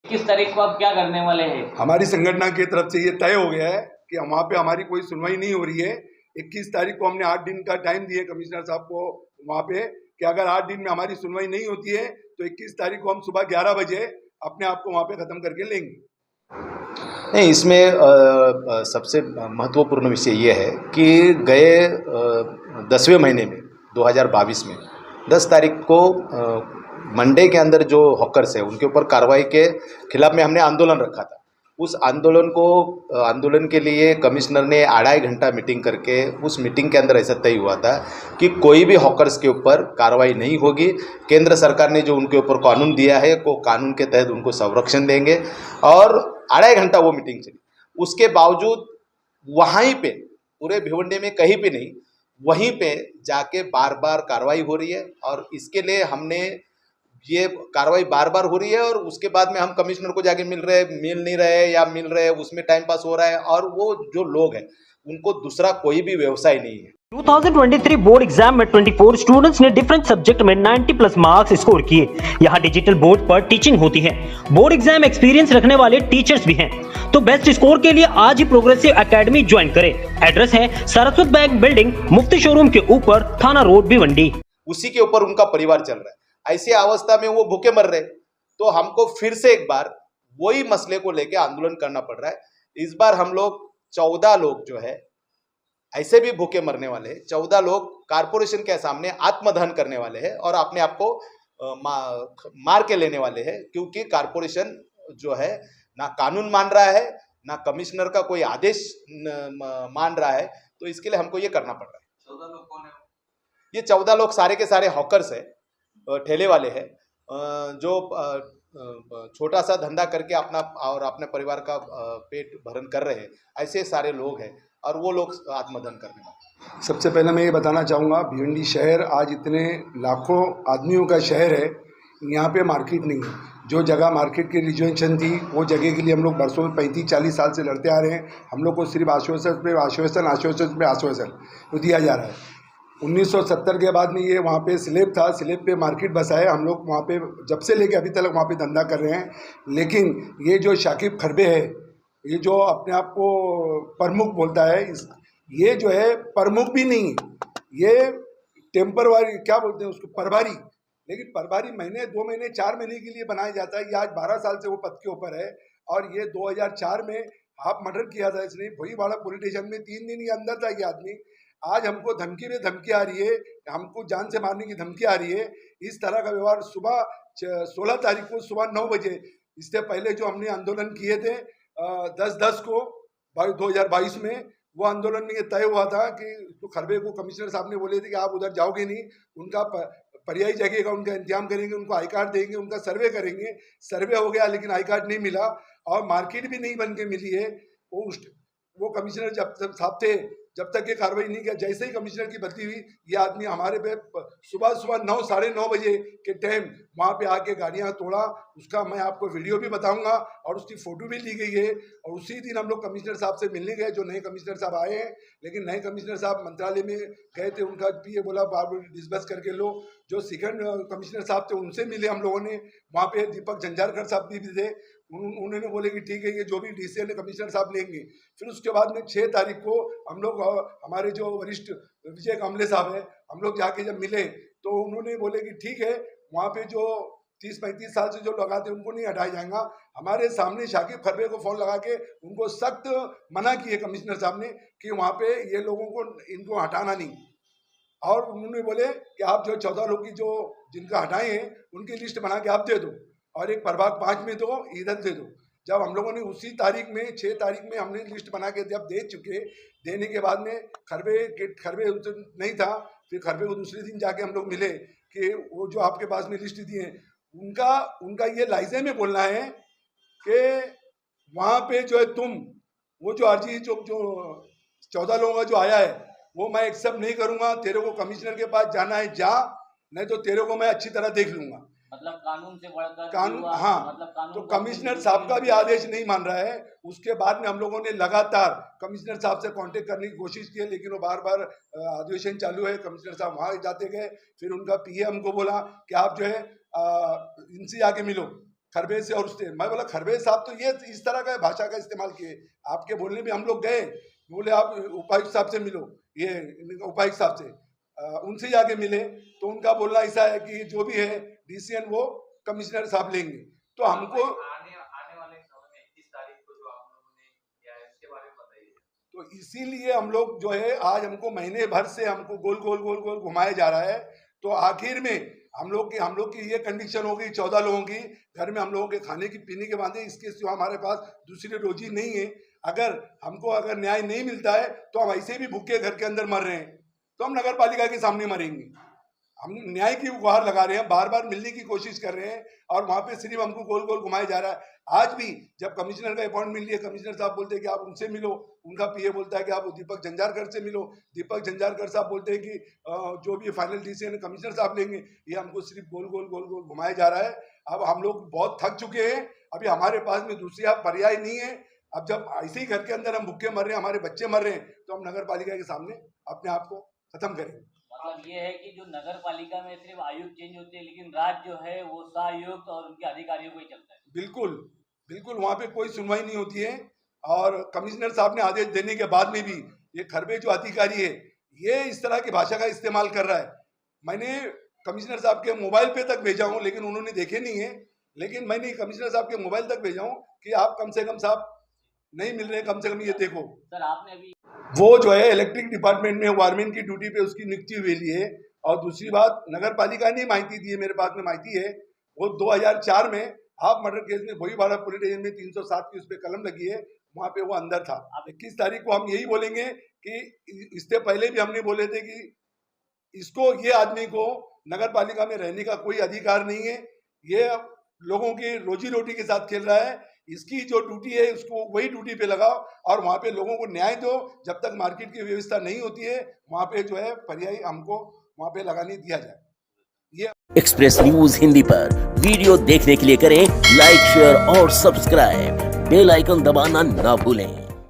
किस तारीख को आप क्या करने वाले हैं? हमारी संगठन की तरफ से ये तय हो गया है कि वहाँ पे हमारी कोई सुनवाई नहीं हो रही है। 21 तारीख को हमने 8 दिन का टाइम दिए कमिश्नर साहब को वहाँ पे कि अगर 8 दिन में हमारी सुनवाई नहीं होती है तो 21 तारीख को हम सुबह 11 बजे अपने आप को वहाँ पे खत्म करके लेंगे। नहीं, इसमें सबसे महत्वपूर्ण विषय ये है कि गए 10वें महीने में 2022 में 10 तारीख को मंडे के अंदर जो हॉकर्स है उनके ऊपर कार्रवाई के खिलाफ में हमने आंदोलन रखा था। उस आंदोलन के लिए कमिश्नर ने 2.5 घंटा मीटिंग करके उस मीटिंग के अंदर ऐसा तय हुआ था कि कोई भी हॉकर्स के ऊपर कार्रवाई नहीं होगी। केंद्र सरकार ने जो उनके ऊपर कानून दिया है वो कानून के तहत उनको संरक्षण देंगे और 2.5 घंटा वो मीटिंग चली। उसके बावजूद वहीं पे पूरे भिवंडी में कहीं पे नहीं, वहीं पे जाके बार बार कार्रवाई हो रही है और इसके लिए हमने ये कार्रवाई बार बार हो रही है और उसके बाद में हम कमिश्नर को जाके मिल नहीं रहे या मिल रहे, उसमें टाइम पास हो रहा है और वो जो लोग हैं उनको दूसरा कोई भी व्यवसाय नहीं है। 2023 बोर्ड एग्जाम में 24 स्टूडेंट्स ने डिफरेंट सब्जेक्ट में 90 प्लस मार्क्स स्कोर किए। यहाँ डिजिटल बोर्ड पर टीचिंग होती है। बोर्ड एग्जाम एक्सपीरियंस रखने वाले टीचर्स भी हैं। तो बेस्ट स्कोर के लिए आज ही प्रोग्रेसिव एकेडमी ज्वाइन करें। एड्रेस है सरस्वत बैंक बिल्डिंग, मुफ्ती शोरूम के ऊपर, थाना रोड, भिवंडी। उसी के ऊपर उनका परिवार चल रहा है। ऐसी अवस्था में वो भूखे मर रहे, तो हमको फिर से एक बार वही मसले को लेकर आंदोलन करना पड़ रहा है। इस बार हम लोग 14 लोग जो है ऐसे भी भूखे मरने वाले हैं। 14 लोग कारपोरेशन के सामने आत्मदहन करने वाले हैं और अपने आप को मार के लेने वाले हैं, क्योंकि कारपोरेशन जो है ना कानून मान रहा है ना कमिश्नर का कोई आदेश मान रहा है। तो इसके लिए हमको ये करना पड़ रहा है। 14 लोग कौन है? ये 14 लोग सारे के सारे हॉकर्स है, ठेले वाले हैं, जो छोटा सा धंधा करके अपना और अपने परिवार का पेट भरण कर रहे हैं। ऐसे सारे लोग हैं और वो लोग आत्मदहन करने वाले। सबसे पहले मैं ये बताना चाहूँगा, भिवंडी शहर आज इतने लाखों आदमियों का शहर है, यहाँ पे मार्केट नहीं है। जो जगह मार्केट की रिजर्वेशन थी वो जगह के लिए हम लोग बरसों 35-40 साल से लड़ते आ रहे हैं। हम लोग को सिर्फ आश्वासन तो दिया जा रहा है। 1970 के बाद में ये वहाँ पे स्लेब था, स्लेब पे मार्केट बसा है। हम लोग वहाँ पे जब से लेके अभी तक वहाँ पे धंधा कर रहे हैं। लेकिन ये जो शाकिब खरबे है, ये जो अपने आप को प्रमुख बोलता है, ये जो है प्रमुख भी नहीं, ये टेम्परवारी क्या बोलते हैं उसको, प्रभारी। लेकिन प्रभारी महीने 2 महीने 4 महीने के लिए बनाया जाता है। ये आज 12 साल से वो पद के ऊपर है और ये 2004 में हाफ मर्डर किया था इसने। भोईवाड़ा पुलिस स्टेशन में 3 दिन के अंदर था ये आदमी। आज हमको धमकी पे धमकी आ रही है, हमको जान से मारने की धमकी आ रही है। इस तरह का व्यवहार सुबह 16 तारीख को सुबह 9 बजे, इससे पहले जो हमने आंदोलन किए थे 10-10 को 2022 में, वो आंदोलन में ये तय हुआ था कि तो खरबे को कमिश्नर साहब ने बोले थे कि आप उधर जाओगे नहीं, उनका पर्यायी जगह का उनका इंतजाम करेंगे, उनको आई कार्ड देंगे, उनका सर्वे करेंगे। सर्वे हो गया लेकिन आई कार्ड नहीं मिला और मार्केट भी नहीं बन के मिली है। वो कमिश्नर जब साहब थे जब तक ये कार्रवाई नहीं किया, जैसे ही कमिश्नर की बदली हुई, ये आदमी हमारे पे सुबह 9 साढ़े 9 बजे के टाइम वहाँ पे आके गाड़ियाँ तोड़ा। उसका मैं आपको वीडियो भी बताऊंगा और उसकी फ़ोटो भी ली गई है। और उसी दिन हम लोग कमिश्नर साहब से मिलने गए, जो नए कमिश्नर साहब आए हैं। लेकिन नए कमिश्नर साहब मंत्रालय में गए थे, उनका पीए बोला बार डिस्कस करके लो। जो सेकंड कमिश्नर साहब थे उनसे मिले हम लोगों ने, वहाँ पे दीपक झंझारकर साहब भी थे। उन्होंने बोले कि ठीक है, ये जो भी डीसीएल कमिश्नर साहब लेंगे। फिर उसके बाद में 6 तारीख को हम लोग हमारे जो वरिष्ठ विजय कामले साहब है, हम लोग जाके जब मिले तो उन्होंने बोले कि ठीक है, वहाँ पे जो 30-35 साल से जो लगाते उनको नहीं हटाया जाएगा। हमारे सामने शाकिब खरबे को फ़ोन लगा के उनको सख्त मना किए कमिश्नर साहब ने कि वहाँ पे ये लोगों को इनको हटाना नहीं। और उन्होंने बोले कि आप जो 14 लोग की जो जिनका हटाए हैं उनकी लिस्ट बना के आप दे दो और एक प्रभाग 5 में दो, इधर दे दो। जब हम लोगों ने उसी तारीख में 6 तारीख में हमने लिस्ट बना के जब दे चुके, देने के बाद में खरबे नहीं था। फिर खरबे को दूसरे दिन जाके हम लोग मिले कि वो जो आपके पास में लिस्ट दी है, उनका ये लाइजे में बोलना है कि वहाँ पे जो है तुम वो जो अर्जी जो 14 लोगों का जो आया है वो मैं एक्सेप्ट नहीं करूँगा। तेरे को कमिश्नर के पास जाना है जा, नहीं तो तेरे को मैं अच्छी तरह देख लूँगा। मतलब कानून से बढ़कर कानून, हाँ, मतलब कानून। तो कमिश्नर साहब का भी आदेश नहीं मान रहा है। उसके बाद में हम लोगों ने लगातार कमिश्नर साहब से कांटेक्ट करने की कोशिश की, लेकिन वो बार बार अधिवेशन चालू है। कमिश्नर साहब वहाँ जाते गए, फिर उनका पीए हमको बोला कि आप जो है इनसे जाके मिलो। खरबे से और उससे। मैं बोला खरबे साहब तो ये इस तरह का भाषा का इस्तेमाल किए, आपके बोलने में हम लोग गए, बोले आप उपायुक्त साहब से मिलो, ये उपायुक्त साहब से उनसे जाके मिले तो उनका बोलना ऐसा है कि जो भी है डिसीजन वो कमिश्नर साहब लेंगे। तो हमको आने वाले समय में 31 तारीख को जो आप लोगों ने किया है उसके बारे में बताइए। तो इसीलिए हम लोग जो है आज हमको महीने भर से हमको गोल गोल गोल गोल घुमाया जा रहा है। तो आखिर में हम लोग की ये कंडीशन हो गई 14 लोगों की, घर में हम लोगों के खाने की पीने के बांधे, इसके सिवा हमारे पास दूसरी रोजी नहीं है। अगर हमको न्याय नहीं मिलता है तो हम ऐसे भी भूखे घर के अंदर मर रहे हैं, तो हम नगर पालिका के सामने मरेंगे। हम न्याय की गुहार लगा रहे हैं, बार बार मिलने की कोशिश कर रहे हैं और वहाँ पे सिर्फ हमको गोल गोल घुमाया जा रहा है। आज भी जब कमिश्नर का अपॉइंटमेंट लिए, कमिश्नर साहब बोलते हैं कि आप उनसे मिलो, उनका पीए बोलता है कि आप दीपक झंझारकर से मिलो, दीपक झंझारकर साहब बोलते हैं कि जो भी फाइनल डिसीजन कमिश्नर साहब लेंगे। ये हमको सिर्फ गोल गोल गोल गोल घुमाया जा रहा है। अब हम लोग बहुत थक चुके हैं, अभी हमारे पास में दूसरी पर्याय नहीं है। अब जब ऐसे ही घर के अंदर हम भूखे मर रहे हैं, हमारे बच्चे मर रहे हैं, तो हम नगर पालिका के सामने अपने आप को खत्म करेंगे। मतलब ये है कि जो नगर पालिका में सिर्फ आयुक्त चेंज होते हैं, लेकिन राज जो है वो सहायुक्त और उनके अधिकारियों को ही चलता है। बिल्कुल बिल्कुल, वहाँ पे कोई सुनवाई नहीं होती है। और कमिश्नर साहब ने आदेश देने के बाद में भी ये खरबे जो अधिकारी है ये इस तरह की भाषा का इस्तेमाल कर रहा है। मैंने कमिश्नर साहब के मोबाइल पे तक भेजा हूँ, लेकिन उन्होंने देखे नहीं है। लेकिन मैंने कमिश्नर साहब के मोबाइल तक भेजा हूँ कि आप कम से कम साहब नहीं मिल रहे, कम से कम ये देखो। सर आपने अभी वो जो है इलेक्ट्रिक डिपार्टमेंट में वायरमैन की ड्यूटी पे उसकी नियुक्ति हुई है। और दूसरी बात, नगर पालिका ने माहिती दी है, मेरे पास में माहिती है, वो 2004 में हाफ मर्डर केस में भोईवाड़ा पुलिस स्टेशन में 307 की उस पर कलम लगी है, वहाँ पे वो अंदर था। 21 तारीख को हम यही बोलेंगे कि इससे पहले भी हमने बोले थे कि इसको, ये आदमी को नगर पालिका में रहने का कोई अधिकार नहीं है। ये लोगों की रोजी रोटी के साथ खेल रहा है। इसकी जो ड्यूटी है उसको वही ड्यूटी पे लगाओ और वहाँ पे लोगों को न्याय दो। जब तक मार्केट की व्यवस्था नहीं होती है वहाँ पे जो है पर्याय हमको वहाँ पे लगाने दिया जाए। ये एक्सप्रेस न्यूज हिंदी पर वीडियो देखने के लिए करें लाइक, शेयर और सब्सक्राइब। बेल आइकन दबाना ना भूलें।